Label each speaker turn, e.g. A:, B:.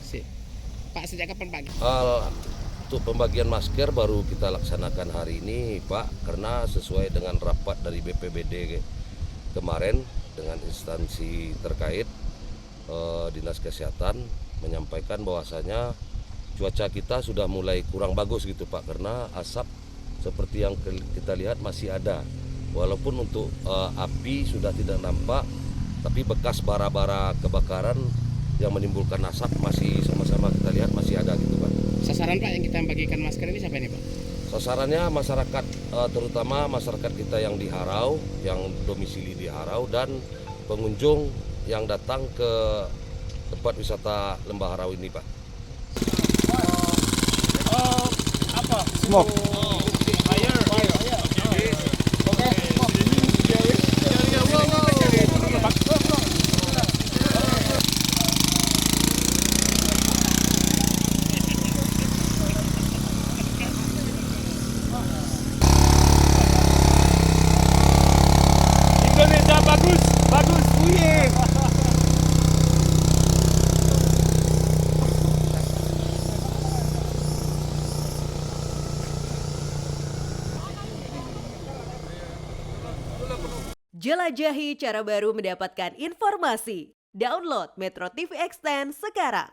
A: Sip. Pak, sejak kapan Pak?
B: Untuk pembagian masker baru kita laksanakan hari ini Pak, karena sesuai dengan rapat dari BPBD kemarin dengan instansi terkait, Dinas Kesehatan menyampaikan bahwasanya cuaca kita sudah mulai kurang bagus gitu Pak, karena asap seperti yang kita lihat masih ada. Walaupun untuk api sudah tidak nampak, tapi bekas bara-bara kebakaran yang menimbulkan asap masih sama-sama kita lihat masih ada gitu Pak.
A: Sasaran Pak yang kita bagikan masker ini siapa ini Pak?
B: Sasarannya masyarakat, terutama masyarakat kita yang di Harau, yang domisili di Harau, dan pengunjung yang datang ke tempat wisata Lembah Harau ini Pak.
C: Smoke. Indonesia bagus, bagus, wih.
D: Jelajahi cara baru mendapatkan informasi. Download Metro TV Extend sekarang.